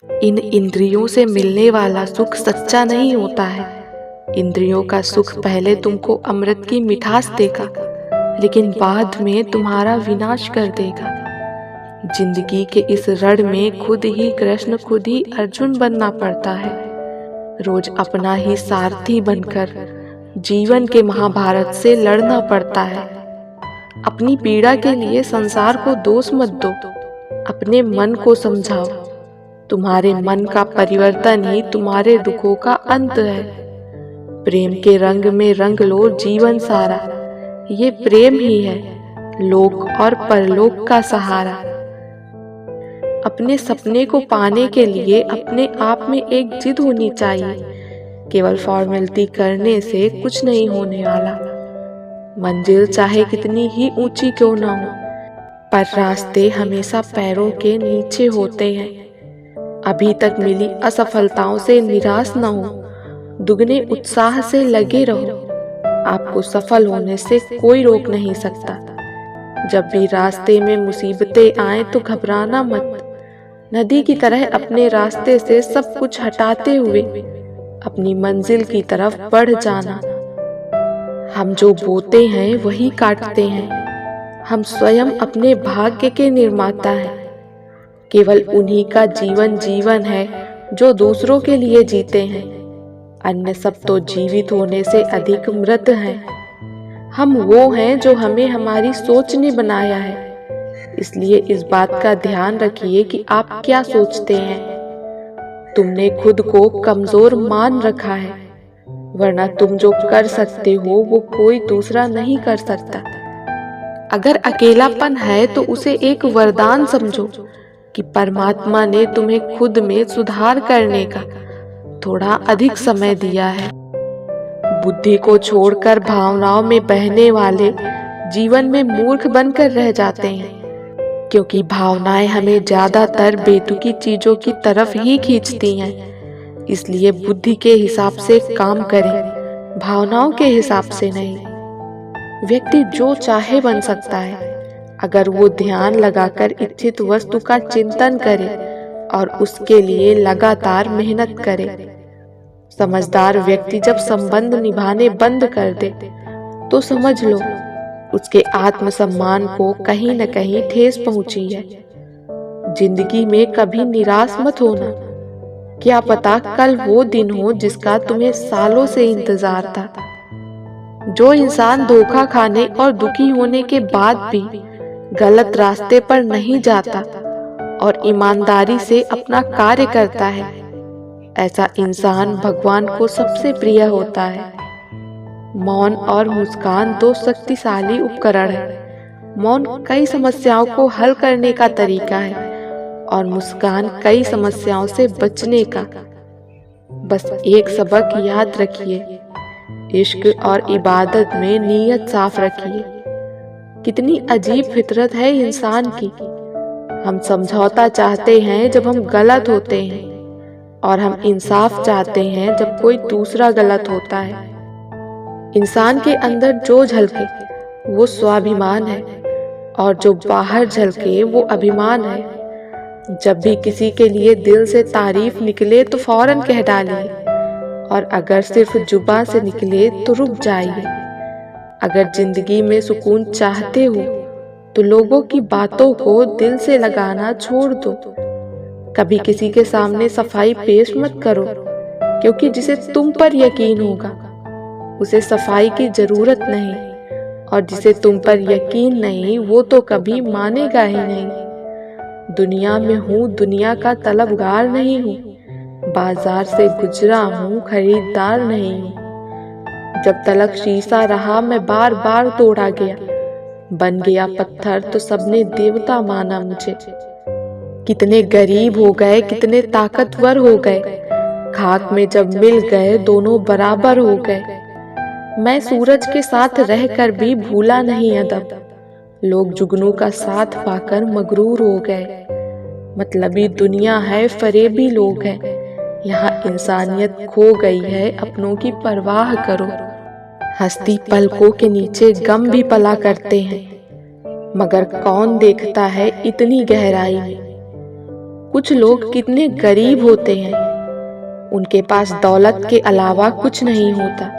इन इंद्रियों से मिलने वाला सुख सच्चा नहीं होता है। इंद्रियों का सुख पहले तुमको अमृत की मिठास देगा, लेकिन बाद में तुम्हारा विनाश कर देगा। जिंदगी के इस रण में खुद ही कृष्ण, खुद ही अर्जुन बनना पड़ता है। रोज अपना ही सारथी बनकर जीवन के महाभारत से लड़ना पड़ता है। अपनी पीड़ा के लिए संसार को दोष मत दो, अपने मन को समझाओ। तुम्हारे मन का परिवर्तन ही तुम्हारे दुखों का अंत है। प्रेम के रंग में रंग लो जीवन सारा, ये प्रेम ही है लोक और परलोक का सहारा। अपने सपने को पाने के लिए अपने आप में एक जिद होनी चाहिए। केवल फॉर्मेलिटी करने से कुछ नहीं होने वाला। मंजिल चाहे कितनी ही ऊंची क्यों ना हो, पर रास्ते हमेशा पैरों के नीचे होते हैं। अभी तक मिली असफलताओं से निराश न हो, दुगने उत्साह से लगे रहो। आपको सफल होने से कोई रोक नहीं सकता। जब भी रास्ते में मुसीबतें आए तो घबराना मत। नदी की तरह अपने रास्ते से सब कुछ हटाते हुए अपनी मंजिल की तरफ बढ़ जाना। हम जो बोते हैं वही काटते हैं। हम स्वयं अपने भाग्य के निर्माता हैं। केवल उन्हीं का जीवन जीवन है जो दूसरों के लिए जीते हैं। अन्य सब तो जीवित होने से अधिक मृत हैं। हम वो हैं जो हमें हमारी सोच ने बनाया है। इसलिए इस बात का ध्यान रखिए कि आप क्या सोचते हैं। तुमने खुद को कमजोर मान रखा है, वरना तुम जो कर सकते हो वो कोई दूसरा नहीं कर सकता। अगर अकेलापन है तो उसे एक वरदान समझो कि परमात्मा ने तुम्हें खुद में सुधार करने का थोड़ा अधिक समय दिया है। बुद्धि को छोड़कर भावनाओं में बहने वाले जीवन में मूर्ख बनकर रह जाते हैं, क्योंकि भावनाएं हमें ज्यादातर बेतुकी चीजों की तरफ ही खींचती हैं। इसलिए बुद्धि के हिसाब से काम करें, भावनाओं के हिसाब से नहीं। व्यक्ति जो चाहे बन सकता है अगर वो ध्यान लगाकर इच्छित वस्तु का चिंतन करे और उसके लिए लगातार मेहनत करे। समझदार व्यक्ति जब संबंध निभाने बंद कर दे तो समझ लो उसके आत्मसम्मान को कहीं न कहीं ठेस पहुंची है। जिंदगी में कभी निराश मत होना। क्या पता कल वो दिन हो जिसका तुम्हें सालों से इंतजार था। जो इंसान धोखा खाने और दुखी होने के बाद भी गलत रास्ते पर नहीं जाता और ईमानदारी से अपना कार्य करता है, ऐसा इंसान भगवान को सबसे प्रिय होता है। मौन और मुस्कान दो शक्तिशाली उपकरण हैं। मौन कई समस्याओं को हल करने का तरीका है और मुस्कान कई समस्याओं से बचने का। बस एक सबक याद रखिए, इश्क और इबादत में नीयत साफ रखिए। कितनी अजीब फितरत है इंसान की। हम समझौता चाहते हैं जब हम गलत होते हैं और हम इंसाफ चाहते हैं जब कोई दूसरा गलत होता है। इंसान के अंदर जो झलके वो स्वाभिमान है और जो बाहर झलके वो अभिमान है। जब भी किसी के लिए दिल से तारीफ निकले तो फौरन कह डालिए, और अगर सिर्फ जुबान से निकले तो रुक जाइए। अगर जिंदगी में सुकून चाहते हो तो लोगों की बातों को दिल से लगाना छोड़ दो। कभी किसी के सामने सफाई पेश मत करो, क्योंकि जिसे तुम पर यकीन होगा उसे सफाई की जरूरत नहीं, और जिसे तुम पर यकीन नहीं वो तो कभी मानेगा ही नहीं। दुनिया में हूँ, दुनिया का तलबगार नहीं हूँ। बाजार से गुजरा हूँ, खरीदार नहीं हूँ। जब तलक शीशा रहा मैं बार बार तोड़ा गया, बन गया पत्थर तो सबने देवता माना मुझे। कितने गरीब हो गए, कितने ताकतवर हो गए, खाक में जब मिल गए दोनों बराबर हो गए। मैं सूरज के साथ रहकर भी भूला नहीं अदब, लोग जुगनू का साथ पाकर मगरूर हो गए। मतलबी दुनिया है, फरेबी लोग हैं, यहाँ इंसानियत खो गई है, अपनों की परवाह करो। हस्ती पलकों के नीचे गम भी पला करते हैं, मगर कौन देखता है इतनी गहराई में। कुछ लोग कितने गरीब होते हैं, उनके पास दौलत के अलावा कुछ नहीं होता।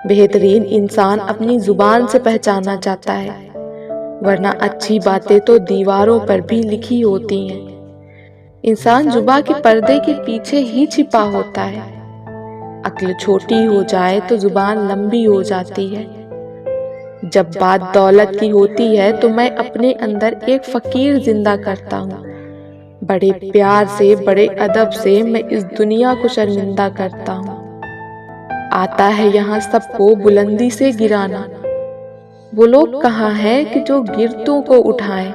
बेहतरीन इंसान अपनी जुबान से पहचाना जाता है, वरना अच्छी बातें तो दीवारों पर भी लिखी होती हैं। इंसान जुबा के पर्दे के पीछे ही छिपा होता है। अक्ल छोटी हो जाए तो जुबान लंबी हो जाती है। जब बात दौलत की होती है तो मैं अपने अंदर एक फकीर जिंदा करता हूँ। बड़े प्यार से, बड़े अदब से मैं इस दुनिया को शर्मिंदा करता हूँ। आता है यहाँ सबको बुलंदी से गिराना। वो लोग कहाँ हैं कि जो गिरतों को उठाएं?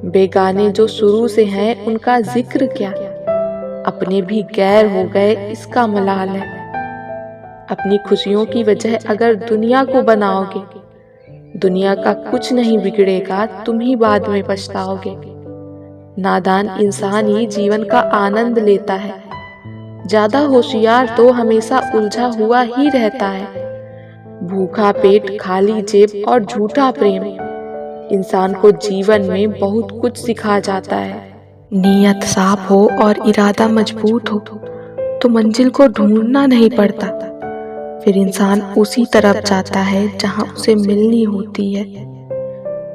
बेगाने जो शुरू से हैं उनका जिक्र क्या, अपने भी गैर हो गए इसका मलाल है। अपनी खुशियों की वजह अगर दुनिया को बनाओगे, दुनिया का कुछ नहीं बिगड़ेगा, तुम ही बाद में पछताओगे। नादान इंसान ही जीवन का आनंद लेता है, ज्यादा होशियार तो हमेशा उलझा हुआ ही रहता है। भूखा पेट, खाली जेब और झूठा प्रेम इंसान को जीवन में बहुत कुछ सिखा जाता है। नीयत साफ हो और इरादा मजबूत हो तो मंजिल को ढूंढना नहीं पड़ता, फिर इंसान उसी तरफ जाता है जहां उसे मिलनी होती है।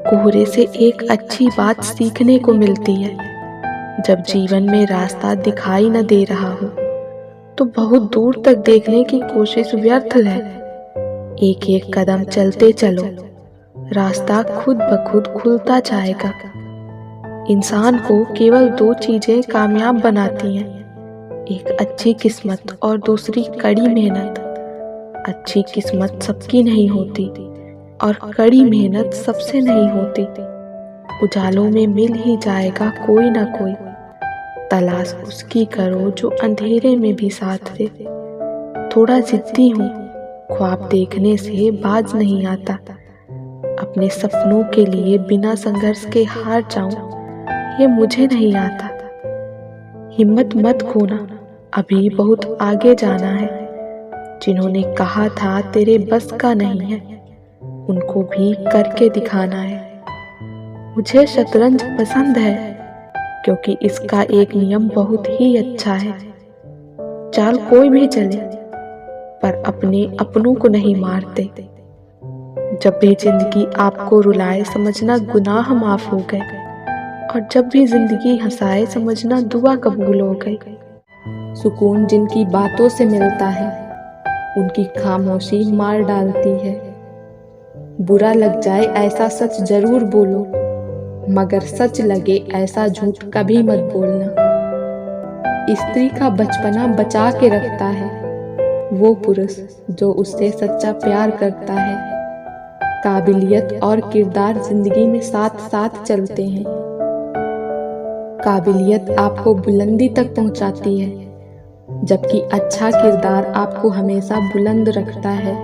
कोहरे से एक अच्छी बात सीखने को मिलती है। जब जीवन में रास्ता दिखाई न दे रहा हो तो बहुत दूर तक देखने की कोशिश व्यर्थ है। एक एक कदम चलते चलो, रास्ता खुद ब खुद खुलता जाएगा। इंसान को केवल दो चीजें कामयाब बनाती हैं, एक अच्छी किस्मत और दूसरी कड़ी मेहनत। अच्छी किस्मत सबकी नहीं होती और कड़ी मेहनत सबसे नहीं होती। उजालों में मिल ही जाएगा कोई ना कोई, तलाश उसकी करो जो अंधेरे में भी साथ दे। थोड़ा जिद्दी हूँ, ख्वाब देखने से बाज नहीं आता। अपने सपनों के लिए बिना संघर्ष के हार जाऊं, ये मुझे नहीं आता। हिम्मत मत खोना, अभी बहुत आगे जाना है। जिन्होंने कहा था तेरे बस का नहीं है, उनको भी करके दिखाना है। मुझे शतरंज पसंद है क्योंकि इसका एक नियम बहुत ही अच्छा है। चाल कोई भी चले पर अपने अपनों को नहीं मारते। जब भी जिंदगी आपको रुलाए समझना गुनाह माफ हो गए, और जब भी जिंदगी हंसाए समझना दुआ कबूल हो गई। सुकून जिनकी बातों से मिलता है, उनकी खामोशी मार डालती है। बुरा लग जाए ऐसा सच जरूर बोलो, मगर सच लगे ऐसा झूठ कभी मत बोलना। स्त्री का बचपना बचा के रखता है वो पुरुष जो उससे सच्चा प्यार करता है। काबिलियत और किरदार जिंदगी में साथ साथ चलते हैं। काबिलियत आपको बुलंदी तक पहुंचाती है, जबकि अच्छा किरदार आपको हमेशा बुलंद रखता है।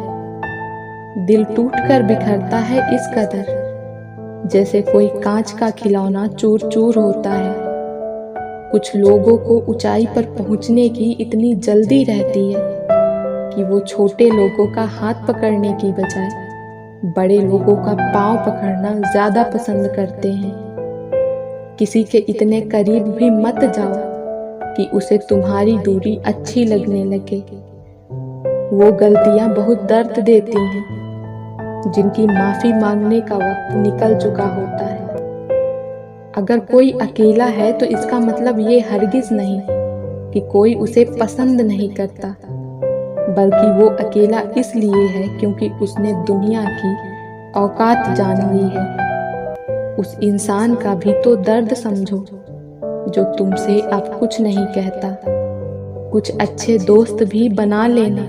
दिल टूटकर बिखरता है इस कदर, जैसे कोई कांच का खिलौना चूर चूर होता है। कुछ लोगों को ऊंचाई पर पहुंचने की इतनी जल्दी रहती है कि वो छोटे लोगों का हाथ पकड़ने की बजाय बड़े लोगों का पांव पकड़ना ज्यादा पसंद करते हैं। किसी के इतने करीब भी मत जाओ कि उसे तुम्हारी दूरी अच्छी लगने लगे। वो गलतियां बहुत दर्द देती हैं, जिनकी माफी मांगने का वक्त निकल चुका होता है। अगर कोई अकेला है तो इसका मतलब ये हरगिज नहीं कि कोई उसे पसंद नहीं करता, बल्कि वो अकेला इसलिए है क्योंकि उसने दुनिया की औकात जान ली है। उस इंसान का भी तो दर्द समझो जो तुमसे अब कुछ नहीं कहता। कुछ अच्छे दोस्त भी बना लेना,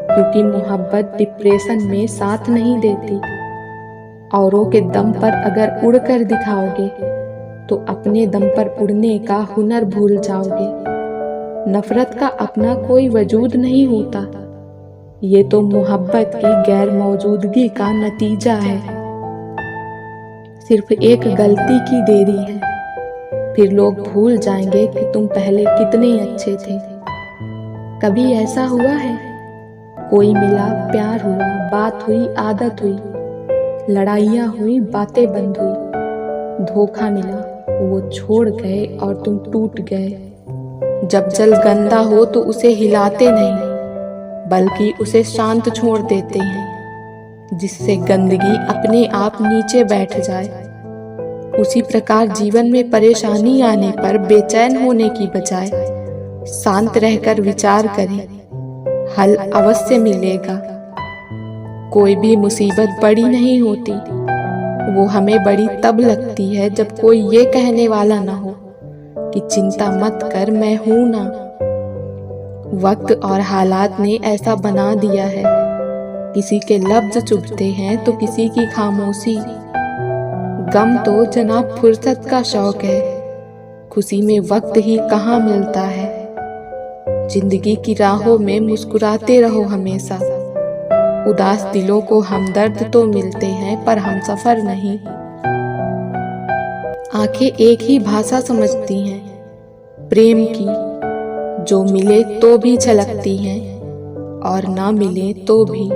क्योंकि मोहब्बत डिप्रेशन में साथ नहीं देती। औरों के दम पर अगर उड़कर दिखाओगे तो अपने दम पर उड़ने का हुनर भूल जाओगे। नफरत का अपना कोई वजूद नहीं होता, ये तो मोहब्बत की गैर मौजूदगी का नतीजा है। सिर्फ एक गलती की देरी है, फिर लोग भूल जाएंगे कि तुम पहले कितने अच्छे थे। कभी ऐसा हुआ है, कोई मिला, प्यार हुआ, बात हुई, आदत हुई, लड़ाइयाँ हुई, बातें बंद हुई, धोखा मिला, वो छोड़ गए और तुम टूट गए। जब जल गंदा हो तो उसे हिलाते नहीं, बल्कि उसे शांत छोड़ देते हैं, जिससे गंदगी अपने आप नीचे बैठ जाए। उसी प्रकार जीवन में परेशानी आने पर बेचैन होने की बजाय शांत रहकर विचार करें, हल अवश्य मिलेगा। कोई भी मुसीबत बड़ी नहीं होती, वो हमें बड़ी तब लगती है जब कोई ये कहने वाला ना हो कि चिंता मत कर, मैं हूं ना। वक्त और हालात ने ऐसा बना दिया है, किसी के लफ्ज चुभते हैं तो किसी की खामोशी। गम तो जनाब फुर्सत का शौक है, खुशी में वक्त ही कहाँ मिलता है। जिंदगी की राहों में मुस्कुराते रहो हमेशा, उदास दिलों को हमदर्द तो मिलते हैं पर हम सफर नहीं। आंखें एक ही भाषा समझती हैं, प्रेम की, जो मिले तो भी छलकती हैं और ना मिले तो भी।